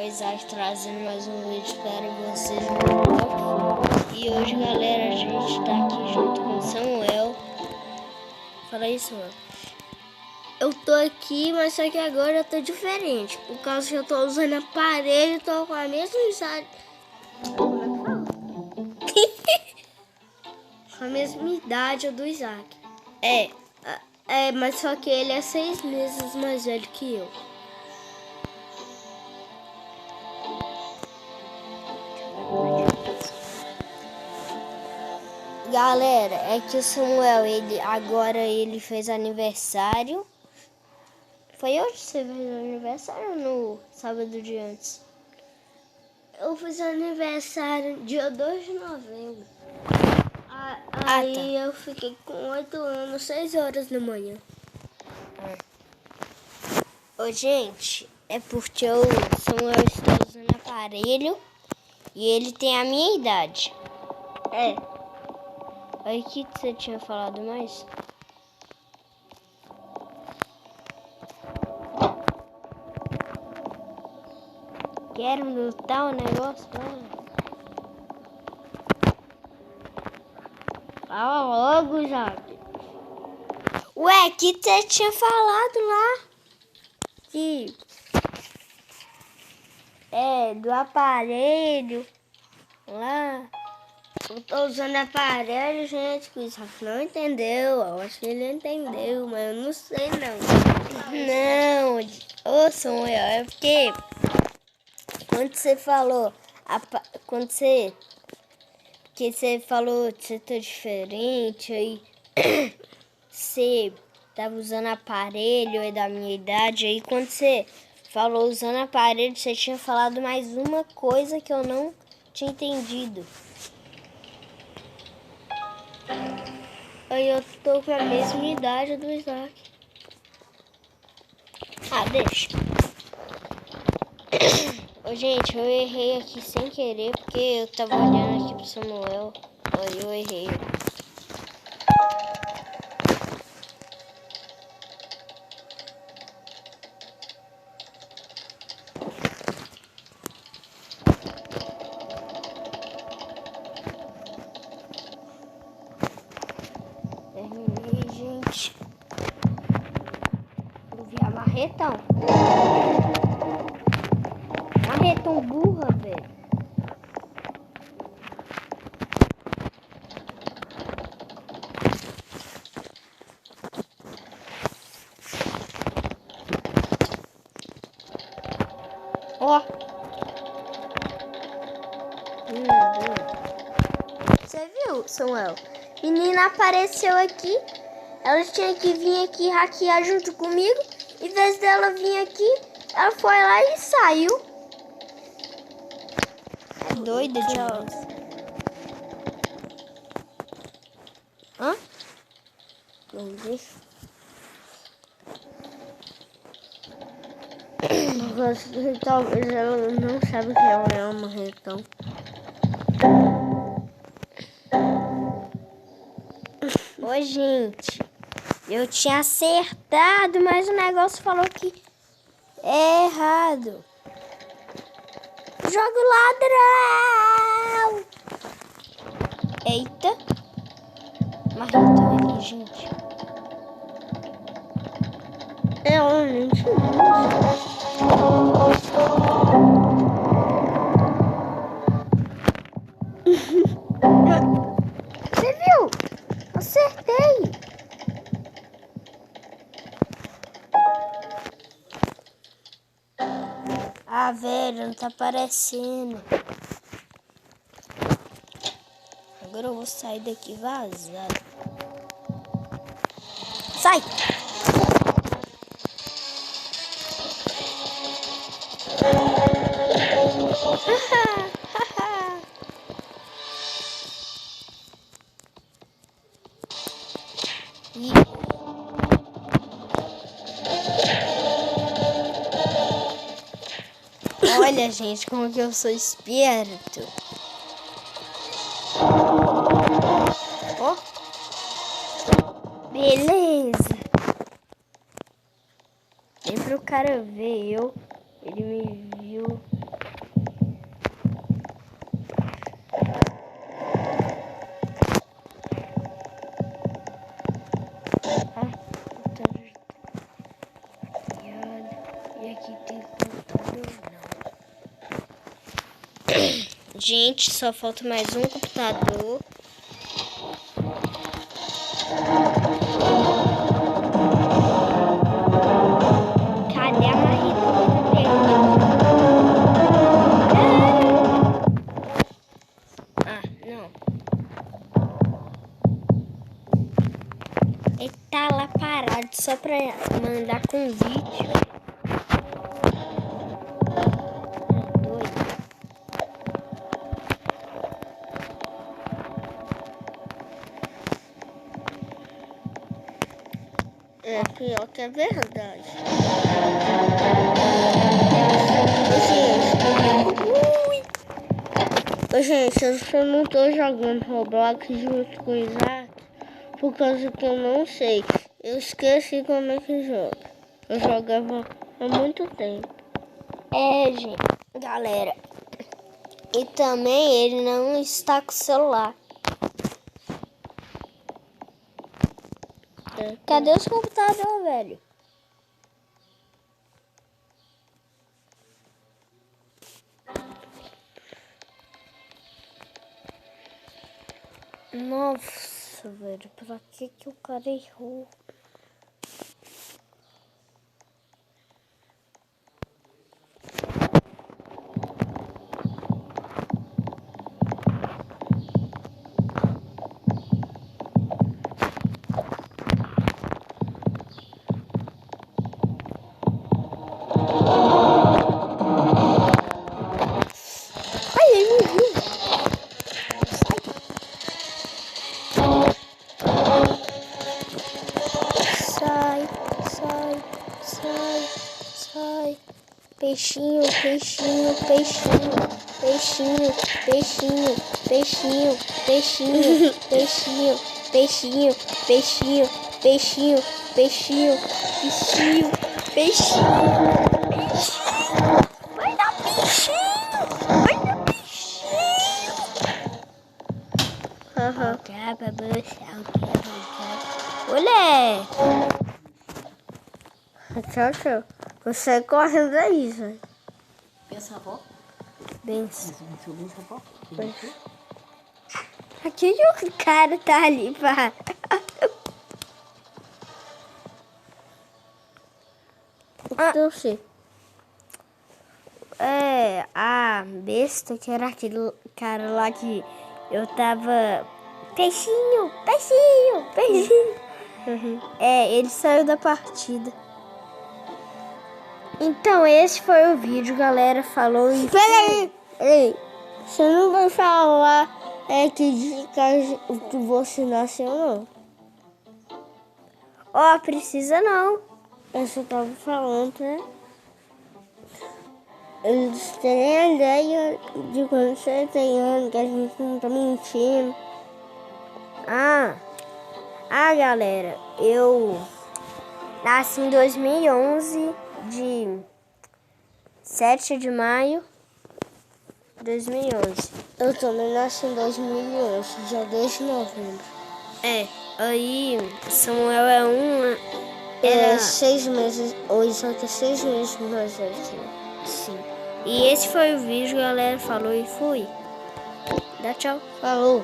Isaac trazendo mais um vídeo para vocês no Bloco. E hoje, galera, a gente tá aqui junto com o Samuel. Fala aí, Samuel. Eu tô aqui, mas só que agora eu tô diferente. Por causa que eu tô usando aparelho, tô com a mesma idade. Como é que fala? Com a mesma idade do Isaac. Mas só que ele é 6 meses mais velho que eu. Galera, é que o Samuel, ele fez aniversário. Foi hoje que você fez aniversário ou no sábado de antes? Eu fiz aniversário dia 2 de novembro. Aí eu fiquei com 8 anos, 6 horas da manhã. Ô, gente, é porque o Samuel está usando aparelho e ele tem a minha idade. Aí, o que você tinha falado mais? Quero lutar o negócio? Fala logo, Isaac. Ué, que você tinha falado lá? Que do aparelho lá. Eu tô usando aparelho, gente, que o Isaac não entendeu. Eu acho que ele entendeu, mas eu não sei não. Não, ô Samuel, é porque quando você falou, que você falou que você tá diferente, aí você tava usando aparelho, é da minha idade, aí quando você falou usando aparelho, você tinha falado mais uma coisa que eu não tinha entendido. Aí eu tô com a mesma idade do Isaac. Deixa. Ô, gente, eu errei aqui sem querer, porque eu tava olhando aqui pro Samuel. Aí eu errei. Terminei, gente. Eu vi a marretão. Marretão burra, velho. Ó. Você viu, Samuel? Menina apareceu aqui. Ela tinha que vir aqui hackear junto comigo. Em vez dela vir aqui, ela foi lá e saiu. É doida demais. Hã? Não deixa. Talvez ela não sabe que ela é uma marretão. Oi, gente. Eu tinha acertado, mas o negócio falou que é errado. Jogo ladrão! Eita. Marretão ali, gente. Gente. Você viu? Acertei. Velho, não tá aparecendo. Agora eu vou sair daqui vazado. Sai! Olha, gente, como que eu sou esperto. Ó. Beleza. Nem pro cara ver ele me viu. aqui tem computador, não. Gente, só falta mais um computador. Cadê a varredura? Ah, não. Ele tá lá parado só pra mandar convite. Doido. É pior que é verdade. Gente, eu não tô jogando Roblox junto com o Isaac por causa que eu não sei. Eu esqueci como é que joga. Eu jogava há muito tempo. É, gente, galera. E também ele não está com o celular. Cadê os computadores, velho? Nossa, velho, pra que o cara errou? Ai, ele me viu. Sai, sai, sai, sai. Peixinho, peixinho, peixinho, peixinho, peixinho, peixinho, peixinho, peixinho, peixinho, peixinho, peixinho, peixinho, peixinho, peixinho, peixinho. Vai dar peixinho, vai dar peixinho. Aham. Olé! Tchau, tchau. Você correndo daí, velho. Pensa, avó? Benção. Benção, avó? Aqui o cara tá ali, pá. Então, sim. É, a besta que era aquele cara lá que eu tava... Peixinho, peixinho, peixinho. É, ele saiu da partida. Então, esse foi o vídeo, galera. Falou e... Peraí. Você não vai falar que dia que você nasceu, não? Ó, precisa não. Eu só tava falando, né? Eles têm a ideia de quando você tem ano, que a gente não tá mentindo. Galera, eu nasci em 2011, de 7 de maio de 2011. Eu também nasci em 2011, dia 2 de novembro. É, aí Samuel era 6 meses, hoje só que 6 meses mais velho que eu. Sim. E esse foi o vídeo, galera. Falou e fui. Dá tchau. Falou.